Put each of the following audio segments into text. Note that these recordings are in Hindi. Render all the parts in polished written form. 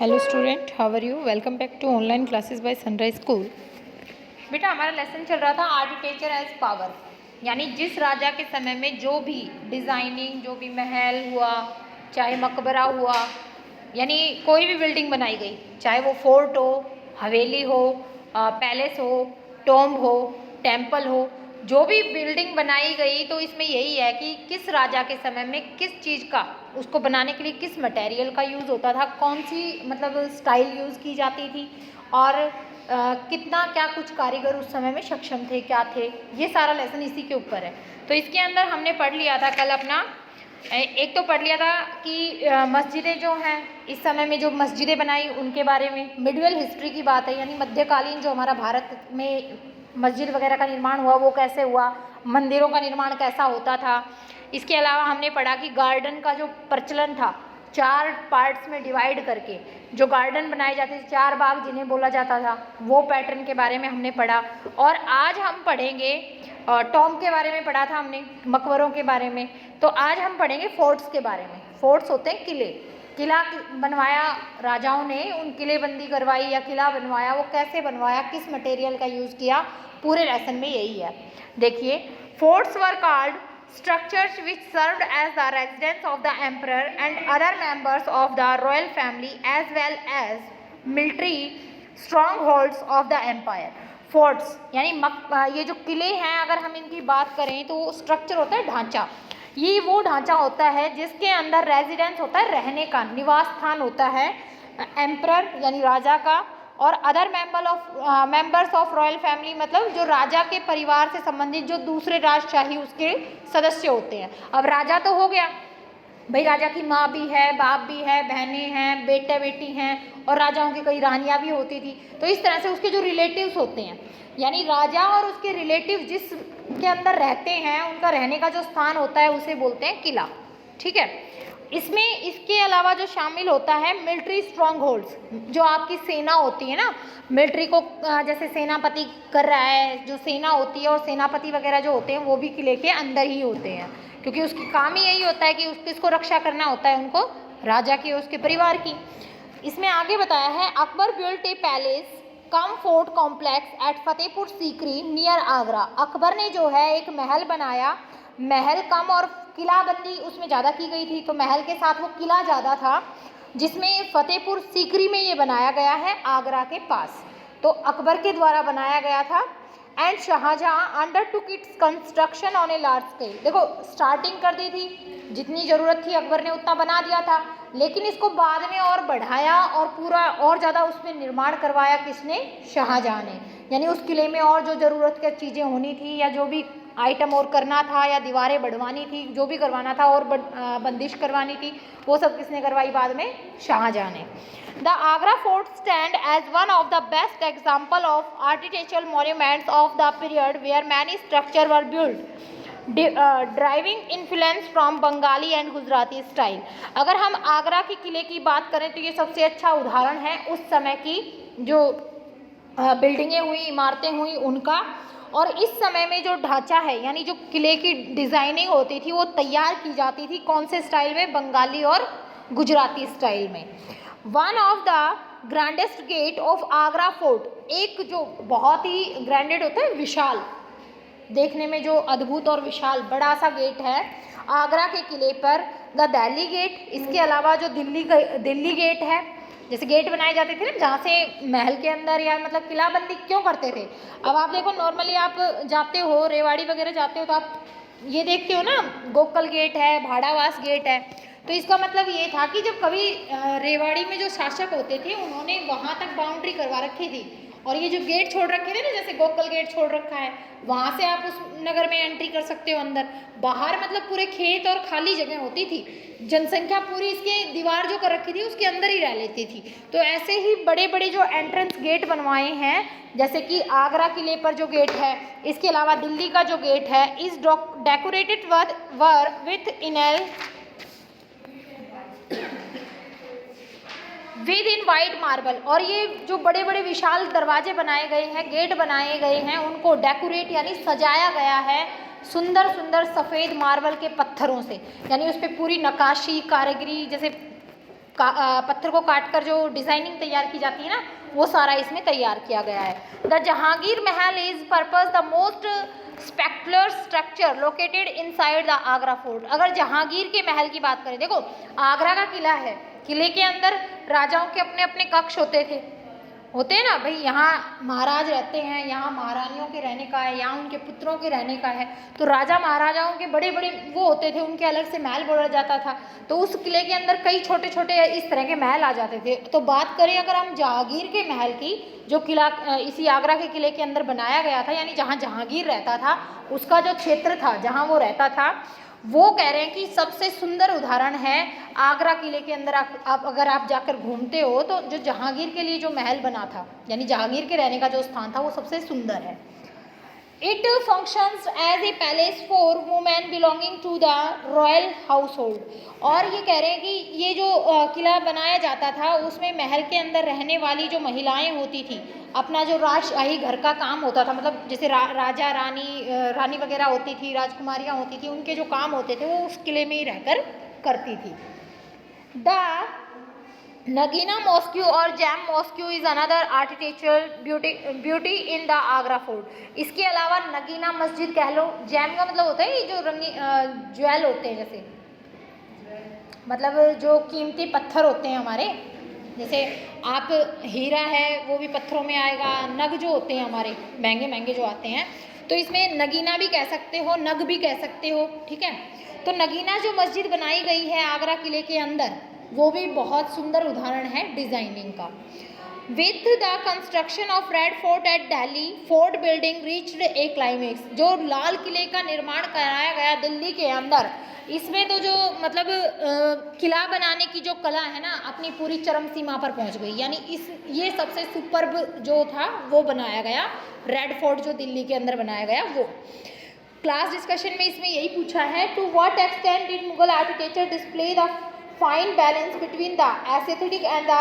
Hello student, how are you? Welcome back to online classes by Sunrise school. बेटा, हमारा लेसन चल रहा था आर्किटेक्चर एज पावर, यानी जिस राजा के समय में जो भी डिज़ाइनिंग, जो भी महल हुआ, चाहे मकबरा हुआ, यानी कोई भी बिल्डिंग बनाई गई, चाहे वो फोर्ट हो, हवेली हो, पैलेस हो, टॉम्ब हो, टेम्पल हो, जो भी बिल्डिंग बनाई गई तो इसमें यही है कि किस राजा के समय में किस चीज़ का, उसको बनाने के लिए किस मटेरियल का यूज़ होता था, कौन सी मतलब स्टाइल यूज़ की जाती थी और कितना क्या कुछ कारीगर उस समय में सक्षम थे, क्या थे, ये सारा लेसन इसी के ऊपर है। तो इसके अंदर हमने पढ़ लिया था कल अपना, एक तो पढ़ लिया था कि मस्जिदें जो हैं इस समय में जो मस्जिदें बनाई उनके बारे में, मिडिवल हिस्ट्री की बात है, यानी मध्यकालीन जो हमारा भारत में मस्जिद वगैरह का निर्माण हुआ वो कैसे हुआ, मंदिरों का निर्माण कैसा होता था। इसके अलावा हमने पढ़ा कि गार्डन का जो प्रचलन था, 4 पार्ट्स में डिवाइड करके जो गार्डन बनाए जाते थे, 4 बाग जिन्हें बोला जाता था, वो पैटर्न के बारे में हमने पढ़ा। और आज हम पढ़ेंगे टॉम्ब के बारे में पढ़ा था हमने, मकबरों के बारे में। तो आज हम पढ़ेंगे फोर्ट्स के बारे में। फोर्ट्स होते हैं किले, किला बनवाया राजाओं ने, उन किलेबंदी करवाई या किला बनवाया, वो कैसे बनवाया, किस मटेरियल का यूज़ किया, पूरे लेसन में यही है। देखिए, forts were called structures which served as the residence of the emperor and other members of the royal family as well as military strongholds of the empire. Forts यानी ये जो किले हैं, अगर हम इनकी बात करें तो स्ट्रक्चर होता है ढांचा। ये वो ढांचा होता है जिसके अंदर रेजिडेंस होता है, रहने का निवास स्थान होता है एम्परर यानी राजा का, और other members of royal family, मतलब जो राजा के परिवार से संबंधित जो दूसरे राजशाही उसके सदस्य होते हैं। अब राजा तो हो गया भाई, राजा की माँ भी है, बाप भी है, बहनें हैं, बेटे बेटी हैं, और राजाओं की कई रानियाँ भी होती थी। तो इस तरह से उसके जो रिलेटिव्स होते हैं, यानी राजा और उसके रिलेटिव जिस के अंदर रहते हैं, उनका रहने का जो स्थान होता है उसे बोलते हैं किला। ठीक है। इसमें इसके अलावा जो शामिल होता है मिलिट्री स्ट्रॉन्ग होल्ड्स, जो आपकी सेना होती है ना, मिलिट्री को जैसे सेनापति कर रहा है, जो सेना होती है और सेनापति वगैरह जो होते हैं वो भी किले के अंदर ही होते हैं, क्योंकि उसकी काम ही यही होता है कि किसको रक्षा करना होता है, उनको, राजा की और उसके परिवार की। इसमें आगे बताया है, Akbar built a palace cum fort complex at Fatehpur Sikri near Agra. Akbar ने जो है एक महल बनाया, महल कम और किलाबंदी उसमें ज़्यादा की गई थी, तो महल के साथ वो किला ज़्यादा था, जिसमें फतेहपुर सीकरी में ये बनाया गया है, आगरा के पास। तो अकबर के द्वारा बनाया गया था। And Shahjahan undertook its construction on a large scale. देखो, स्टार्टिंग कर दी थी, जितनी ज़रूरत थी अकबर ने उतना बना दिया था, लेकिन इसको बाद में और बढ़ाया और पूरा और ज़्यादा उसमें निर्माण करवाया किसने? शाहजहाँ ने। यानी उस किले में और जो ज़रूरत की चीज़ें होनी थी या जो भी आइटम और करना था या दीवारें बढ़वानी थी, जो भी करवाना था और बंदिश करवानी थी, वो सब किसने करवाई बाद में? शाहजहाँ ने। The Agra fort stand as one of the best example of architectural monuments of the period where many structure were build driving influence from Bengali and Gujarati style. अगर हम आगरा के किले की बात करें तो ये सबसे अच्छा उदाहरण है उस समय की जो बिल्डिंगें हुई, इमारतें हुई उनका। और इस समय में जो ढांचा है, यानी जो किले की डिज़ाइनिंग होती थी, वो तैयार की जाती थी कौन से स्टाइल में? बंगाली और गुजराती स्टाइल में। One of the grandest gate of Agra fort, एक जो बहुत ही ग्रैंडेड होता है, विशाल, देखने में जो अद्भुत और विशाल बड़ा सा गेट है आगरा के किले पर, द दिल्ली गेट। इसके अलावा जो दिल्ली गेट है, जैसे गेट बनाए जाते थे ना जहाँ से महल के अंदर या मतलब किलाबंदी क्यों करते थे। अब आप देखो, नॉर्मली आप जाते हो, रेवाड़ी वगैरह जाते हो, तो आप ये देखते हो ना, गोकल गेट है, भाड़ावास गेट है। तो इसका मतलब ये था कि जब कभी रेवाड़ी में जो शासक होते थे उन्होंने वहाँ तक बाउंड्री करवा रखी थी, और ये जो गेट छोड़ रखे थे ना, जैसे गोकल गेट छोड़ रखा है, वहाँ से आप उस नगर में एंट्री कर सकते हो अंदर। बाहर मतलब पूरे खेत और खाली जगह होती थी, जनसंख्या पूरी इसके दीवार जो कर रखी थी उसके अंदर ही रह लेती थी। तो ऐसे ही बड़े बड़े जो एंट्रेंस गेट बनवाए हैं, जैसे कि आगरा किले पर जो गेट है, इसके अलावा दिल्ली का जो गेट है, इस decorated were with inlay with in white marble. और ये जो बड़े बड़े विशाल दरवाजे बनाए गए हैं, गेट बनाए गए हैं, उनको डेकोरेट यानी सजाया गया है सुंदर सुंदर सफ़ेद मार्बल के पत्थरों से, यानी उस पर पूरी नक्काशी कारीगरी, जैसे पत्थर को काट कर जो डिज़ाइनिंग तैयार की जाती है ना, वो सारा इसमें तैयार किया गया है। The Jahangir Mahal is purpose the most स्पेक्टुलर structure located inside the Agra fort. अगर जहांगीर के महल की बात करें, देखो आगरा का किला है, किले के अंदर राजाओं के अपने अपने कक्ष होते हैं ना भाई, यहाँ महाराज रहते हैं, यहाँ महारानियों के रहने का है, यहाँ उनके पुत्रों के रहने का है। तो राजा महाराजाओं के बड़े बड़े वो होते थे, उनके अलग से महल बोला जाता था। तो उस किले के अंदर कई छोटे छोटे इस तरह के महल आ जाते थे। तो बात करें अगर हम जहांगीर के महल की, जो किला इसी आगरा के किले के अंदर बनाया गया था, यानी जहाँ जहांगीर रहता था उसका जो क्षेत्र था जहाँ वो रहता था, वो कह रहे हैं कि सबसे सुंदर उदाहरण है आगरा किले के अंदर। आप अगर आप जाकर घूमते हो तो जो जहांगीर के लिए जो महल बना था, यानी जहांगीर के रहने का जो स्थान था, वो सबसे सुंदर है। It functions as a palace for women belonging to the royal household. और ये कह रहे हैं कि ये जो किला बनाया जाता था उसमें महल के अंदर रहने वाली जो महिलाएं होती थी, अपना जो राजशाही घर का काम होता था, मतलब जैसे राजा रानी वगैरह होती थी, राजकुमारियाँ होती थी, उनके जो काम होते थे वो उस किले में ही रहकर करती थी। द नगीना मॉस्क्यू और jam mosque is another architectural beauty in the Agra fort. इसके अलावा नगीना मस्जिद कह लो, जैम का मतलब होता है ये जो रंगी ज्वेल होते हैं, जैसे मतलब जो कीमती पत्थर होते हैं हमारे, जैसे आप हीरा है वो भी पत्थरों में आएगा, नग जो होते हैं हमारे महंगे महंगे जो आते हैं, तो इसमें नगीना भी कह सकते हो, नग भी कह सकते हो, ठीक है। तो नगीना जो मस्जिद बनाई गई है आगरा किले के अंदर, वो भी बहुत सुंदर उदाहरण है डिज़ाइनिंग का। With the construction of red fort eight Delhi, fort building reached A climax. जो लाल किले का निर्माण कराया गया दिल्ली के अंदर, इसमें तो जो मतलब किला बनाने की जो कला है ना, अपनी पूरी चरम सीमा पर पहुंच गई। यानी ये सबसे सुपर्ब जो था वो बनाया गया, रेड फोर्ट जो दिल्ली के अंदर बनाया गया वो। क्लास डिस्कशन में इसमें यही पूछा है, to what extent did Mughal architecture display the fine balance between the aesthetic and the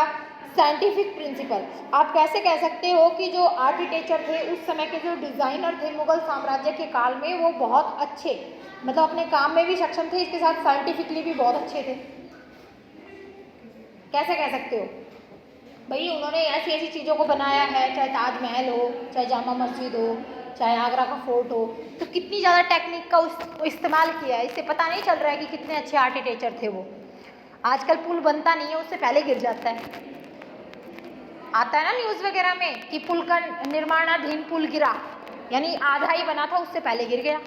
scientific principle. आप कैसे कह सकते हो कि जो आर्किटेक्चर थे उस समय के, जो डिज़ाइनर थे मुगल साम्राज्य के काल में, वो बहुत अच्छे, मतलब अपने काम में भी सक्षम थे, इसके साथ साइंटिफिकली भी बहुत अच्छे थे। कैसे कह सकते हो भाई, उन्होंने ऐसी ऐसी चीज़ों को बनाया है, चाहे ताजमहल हो, चाहे जामा मस्जिद हो, चाहे आगरा का फोर्ट हो, तो कितनी ज़्यादा टेक्निक का इस्तेमाल किया है। इससे पता नहीं चल रहा है कि कितने अच्छे आर्किटेक्चर थे वो। आजकल पुल बनता नहीं है, उससे पहले गिर जाता है, आता है ना न्यूज़ वगैरह में कि पुल का निर्माणाधीन पुल गिरा, यानी आधा ही बना था, उससे पहले गिर गया,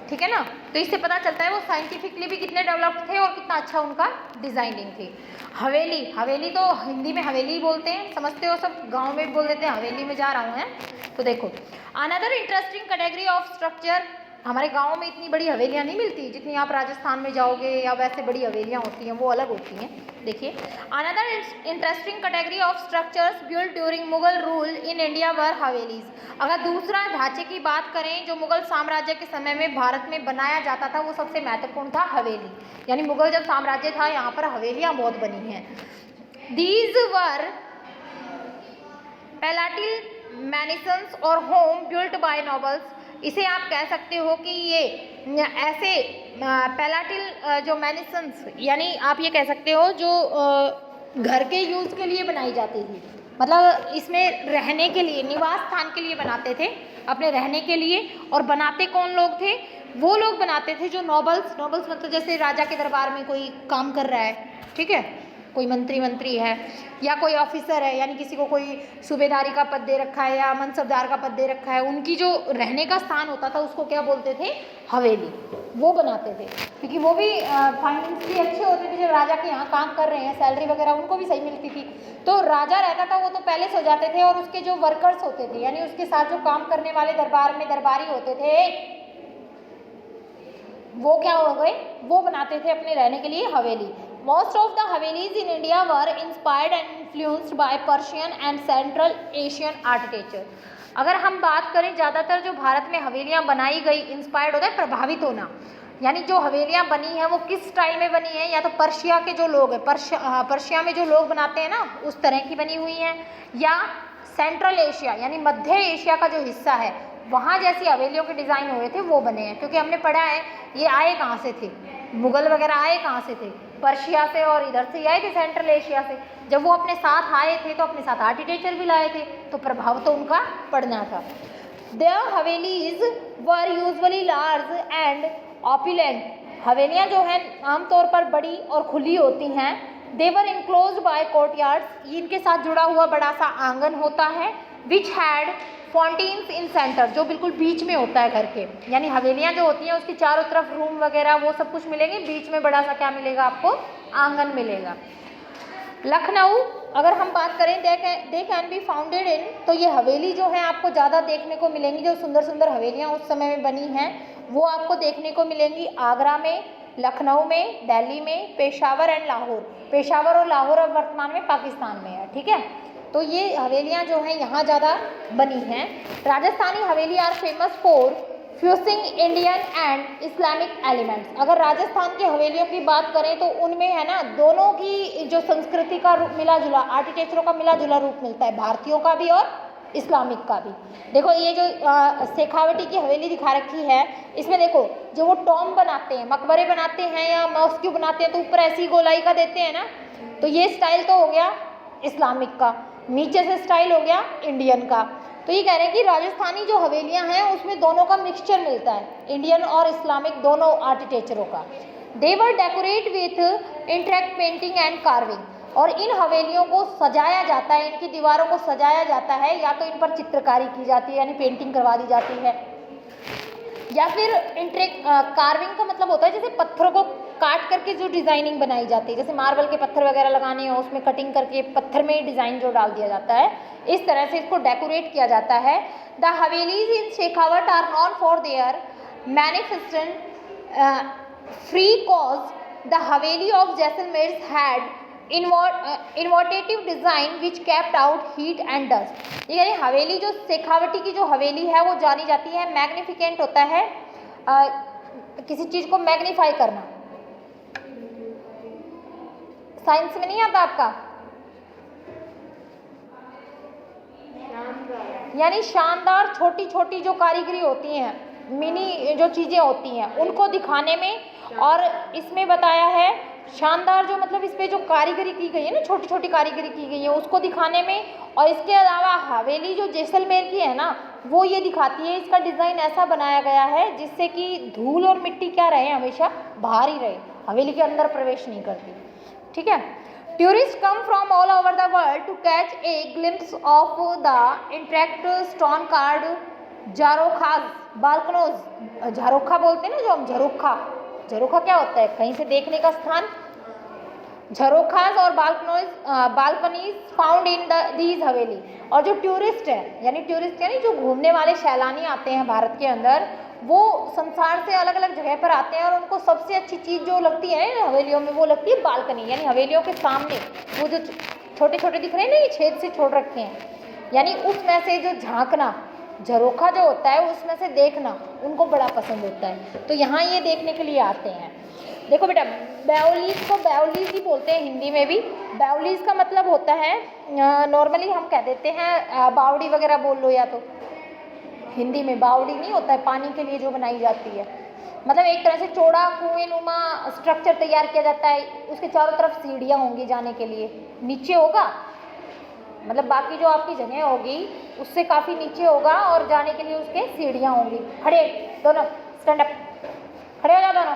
ठीक है ना। तो इससे पता चलता है वो साइंटिफिकली भी कितने डेवलप्ड थे और कितना अच्छा उनका डिज़ाइनिंग थी। हवेली तो हिंदी में हवेली बोलते हैं, समझते हो सब, गांव में भी बोल देते हैं हवेली में जा रहा हूँ है। तो देखो another interesting category of structure, हमारे गांव में इतनी बड़ी हवेलियाँ नहीं मिलती जितनी आप राजस्थान में जाओगे, या वैसे बड़ी हवेलियाँ होती हैं वो अलग होती हैं। देखिए another interesting category of structures built during Mughal rule in India were havelis. अगर दूसरा ढांचे की बात करें जो मुगल साम्राज्य के समय में भारत में बनाया जाता था, वो सबसे महत्वपूर्ण था हवेली। यानी मुगल जब साम्राज्य था, यहाँ पर हवेलियाँ बहुत बनी हैं। दीज वर पैलाटिल मैनिसन्स और होम बिल्ट बाय नॉबल्स। इसे आप कह सकते हो कि ये ऐसे पैलाटिल जो मैनिसन्स, यानी आप ये कह सकते हो जो घर के यूज़ के लिए बनाई जाती थी, मतलब इसमें रहने के लिए, निवास स्थान के लिए बनाते थे, अपने रहने के लिए। और बनाते कौन लोग थे? वो लोग बनाते थे जो नॉबल्स मतलब जैसे राजा के दरबार में कोई काम कर रहा है, ठीक है, कोई मंत्री है या कोई ऑफिसर है, यानी किसी को कोई सूबेदारी का पद दे रखा है या मनसबदार का पद दे रखा है, उनकी जो रहने का स्थान होता था उसको क्या बोलते थे? हवेली। वो बनाते थे क्योंकि वो भी फाइनेंशियली अच्छे होते थे। जब राजा के यहाँ काम कर रहे हैं, सैलरी वगैरह उनको भी सही मिलती थी। तो राजा रहता था वो तो पैलेस हो जाते थे, और उसके जो वर्कर्स होते थे, यानी उसके साथ जो काम करने वाले दरबार में दरबारी होते थे, वो क्या हो गए? वो बनाते थे अपने रहने के लिए हवेली। Most of the Havelis in India were inspired and influenced by Persian and Central Asian architecture। अगर हम बात करें, ज़्यादातर जो भारत में हवेलियाँ बनाई गई, इंस्पायर्ड होता है प्रभावित होना, यानी जो हवेलियाँ बनी हैं वो किस स्टाइल में बनी हैं? या तो पर्शिया के जो लोग हैं, पर्शिया में जो लोग बनाते हैं ना, उस तरह की बनी हुई हैं, या सेंट्रल एशिया यानी मध्य एशिया का जो हिस्सा है वहाँ जैसी हवेलियों के डिज़ाइन हुए थे वो बने हैं। क्योंकि हमने पढ़ा है ये आए कहाँ से थे, मुगल वगैरह आए कहाँ से थे? पर्शिया से और इधर से आए थे सेंट्रल एशिया से। जब वो अपने साथ आए थे तो अपने साथ आर्किटेक्चर भी लाए थे, तो प्रभाव तो उनका पड़ना था। Their havelis were usually large and opulent. हवेलियाँ जो हैं आमतौर पर बड़ी और खुली होती हैं। They were enclosed by courtyards, इनके साथ जुड़ा हुआ बड़ा सा आंगन होता है। Which had fountains in centre, जो बिल्कुल बीच में होता है घर के, यानी हवेलियाँ जो होती हैं उसकी चारों तरफ रूम वगैरह वो सब कुछ मिलेंगे, बीच में बड़ा सा क्या मिलेगा आपको, आंगन मिलेगा। लखनऊ अगर हम बात करें they can be founded in, तो ये हवेली जो है आपको ज़्यादा देखने को मिलेंगी, जो सुंदर सुंदर हवेलियाँ उस समय में बनी हैं वो आपको देखने को मिलेंगी आगरा में, लखनऊ में, दिल्ली में, पेशावर एंड लाहौर। पेशावर और लाहौर अब वर्तमान में पाकिस्तान में है, ठीक है। तो ये हवेलियाँ जो हैं यहाँ ज़्यादा बनी हैं। Rajasthani haveli are famous for fusing Indian and Islamic elements. अगर राजस्थान की हवेलियों की बात करें तो उनमें है ना दोनों की जो संस्कृति का रूप मिला जुला, आर्किटेक्चरों का मिला जुला रूप मिलता है, भारतीयों का भी और इस्लामिक का भी। देखो ये जो शेखावटी की हवेली दिखा रखी है, इसमें देखो जो वो टॉम बनाते हैं, मकबरे बनाते हैं या मॉस्क्यू बनाते हैं तो ऊपर ऐसी गोलाई का देते हैं ना, तो ये स्टाइल तो हो गया इस्लामिक का, नीचे से स्टाइल हो गया इंडियन का। तो ये कह रहे हैं कि राजस्थानी जो हवेलियां हैं उसमें दोनों का मिक्सचर मिलता है, इंडियन और इस्लामिक दोनों आर्किटेक्चरों का। They were decorate with intricate painting and carving, और इन हवेलियों को सजाया जाता है, इनकी दीवारों को सजाया जाता है, या तो इन पर चित्रकारी की जाती है यानी पेंटिंग करवा दी जाती है, या फिर कार्विंग का मतलब होता है जैसे पत्थरों को काट करके जो डिज़ाइनिंग बनाई जाती है, जैसे मार्बल के पत्थर वगैरह लगाने हो उसमें कटिंग करके पत्थर में ही डिज़ाइन जो डाल दिया जाता है, इस तरह से इसको डेकोरेट किया जाता है। The havelis in Shekhawat are known for their magnificent frescoes the haveli of Jaisalmer had inventive design which kept out heat and dust. ये यानी हवेली जो शेखावटी की जो हवेली है वो जानी जाती है, मैग्निफिकेंट होता है किसी चीज़ को मैग्नीफाई करना, साइंस में नहीं आता आपका, यानी शानदार छोटी छोटी जो कारीगरी होती हैं, मिनी जो चीज़ें होती हैं उनको दिखाने में, और इसमें बताया है शानदार जो मतलब इस पर जो कारीगरी की गई है ना, छोटी छोटी कारीगरी की गई है उसको दिखाने में। और इसके अलावा हवेली जो जैसलमेर की है ना वो ये दिखाती है, इसका डिज़ाइन ऐसा बनाया गया है जिससे कि धूल और मिट्टी क्या रहे, हमेशा बाहर ही रहे, हवेली के अंदर प्रवेश नहीं करती, ठीक है। Tourist come from all over the world to catch a glimpse of the intricate stone carved jharokhas balconies. Jharokha बोलते हैं ना जो हम, झरोखा, झरोखा क्या होता है, कहीं से देखने का स्थान, झरोखाज और बालकनीज फाउंड इन दीज हवेली। और जो टूरिस्ट है यानी जो घूमने वाले सैलानी आते हैं भारत के अंदर, वो संसार से अलग अलग जगह पर आते हैं और उनको सबसे अच्छी चीज़ जो लगती है ना हवेलियों में वो लगती है बालकनी, यानी हवेलियों के सामने वो जो छोटे छोटे दिख रहे हैं ना, ये छेद से छोड़ रखे हैं, यानी उसमें से जो झांकना, झरोखा जो होता है उसमें से देखना उनको बड़ा पसंद होता है, तो यहाँ ये देखने के लिए आते हैं। देखो बेटा, बैवलीज को बैवलीज ही बोलते हैं हिंदी में भी। बैवलीज का मतलब होता है, नॉर्मली हम कह देते हैं बावड़ी वगैरह बोल लो, या तो हिंदी में बावड़ी नहीं होता है पानी के लिए जो बनाई जाती है, मतलब एक तरह से चौड़ा कुएं नुमा स्ट्रक्चर तैयार किया जाता है, उसके चारों तरफ सीढ़ियाँ होंगी जाने के लिए, नीचे होगा मतलब बाकी जो आपकी जगह होगी उससे काफ़ी नीचे होगा और जाने के लिए उसके सीढ़ियाँ होंगी। खड़े दोनों, स्टैंड अप, खड़े हो जाओ दोनों।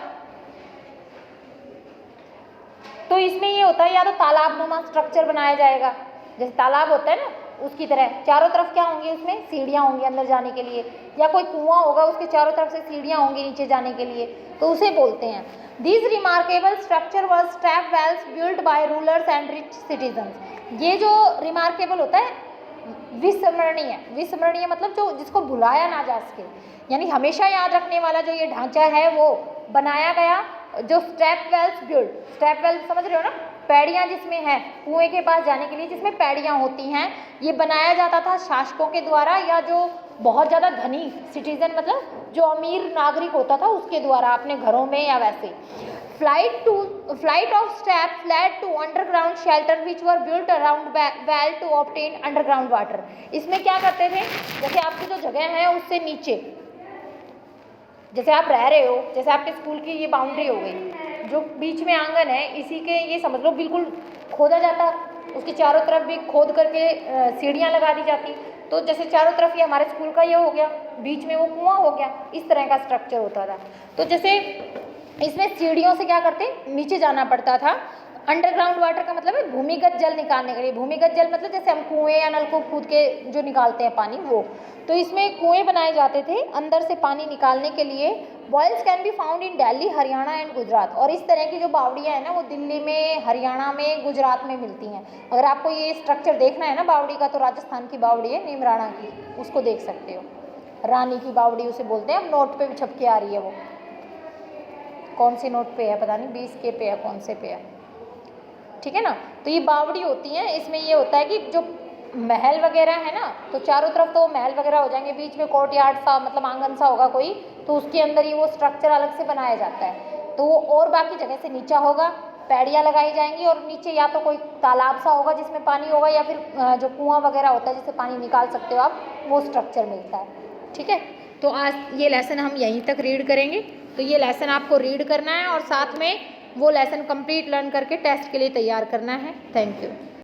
तो इसमें ये होता है या तो तालाब नुमा स्ट्रक्चर बनाया जाएगा, जैसे तालाब होता है ना उसकी तरह, चारों तरफ क्या होंगी उसमें सीढ़ियाँ होंगी अंदर जाने के लिए, या कोई कुआं होगा उसके चारों तरफ से सीढ़ियाँ होंगी नीचे जाने के लिए, तो उसे बोलते हैं। This remarkable structure was step wells build by rulers and rich citizens. ये जो रिमार्केबल होता है विस्मरणीय, विस्मरणीय मतलब जो जिसको भुलाया ना जा सके, यानी हमेशा याद रखने वाला जो ये ढांचा है वो बनाया गया, जो step wells build, step wells समझ रहे हो ना, पैड़ियाँ जिसमें हैं कुएं के पास जाने के लिए जिसमें पैड़ियाँ होती हैं, ये बनाया जाता था शासकों के द्वारा या जो बहुत ज़्यादा धनी सिटीजन मतलब जो अमीर नागरिक होता था उसके द्वारा अपने घरों में या वैसे। Flight of steps led to underground shelter which were built around well to obtain underground water. इसमें क्या करते थे, जैसे आपकी जो जगह है उससे नीचे जैसे आप रह रहे हो, जैसे आपके स्कूल की ये बाउंड्री हो गई, जो बीच में आंगन है इसी के ये समझ लो बिल्कुल खोदा जाता, उसके चारों तरफ भी खोद करके सीढ़ियाँ लगा दी जाती। तो जैसे चारों तरफ ये हमारे स्कूल का ये हो गया, बीच में वो कुआं हो गया, इस तरह का स्ट्रक्चर होता था। तो जैसे इसमें सीढ़ियों से क्या करते, नीचे जाना पड़ता था। अंडरग्राउंड वाटर का मतलब है भूमिगत जल निकालने के लिए। भूमिगत जल मतलब जैसे हम कुएं या नलकूप कूद के जो निकालते हैं पानी, वो। तो इसमें कुएं बनाए जाते थे अंदर से पानी निकालने के लिए। Baolis can be found in Delhi, Haryana and Gujarat. और इस तरह की जो बावड़ियाँ हैं ना, वो दिल्ली में, हरियाणा में, गुजरात में मिलती हैं। अगर आपको ये स्ट्रक्चर देखना है ना बावड़ी का, तो राजस्थान की बावड़ी है नीमराणा की, उसको देख सकते हो। रानी की बावड़ी उसे बोलते हैं। अब नोट पे भी छप के आ रही है वो, कौन सी नोट पे है पता नहीं, 20 के पे है, कौन से पे है, ठीक है ना। तो ये बावड़ी होती हैं। इसमें ये होता है कि जो महल वगैरह है ना, तो चारों तरफ तो महल वगैरह हो जाएंगे, बीच में कोर्टयार्ड सा मतलब आंगन सा होगा कोई, तो उसके अंदर ही वो स्ट्रक्चर अलग से बनाया जाता है। तो वो और बाकी जगह से नीचा होगा, पैड़ियाँ लगाई जाएंगी, और नीचे या तो कोई तालाब सा होगा जिसमें पानी होगा, या फिर जो कुआं वगैरह होता है जिससे पानी निकाल सकते हो आप, वो स्ट्रक्चर मिलता है, ठीक है। तो आज ये लेसन हम यहीं तक रीड करेंगे। तो ये लेसन आपको रीड करना है और साथ में वो लेसन कंप्लीट लर्न करके टेस्ट के लिए तैयार करना है। Thank you.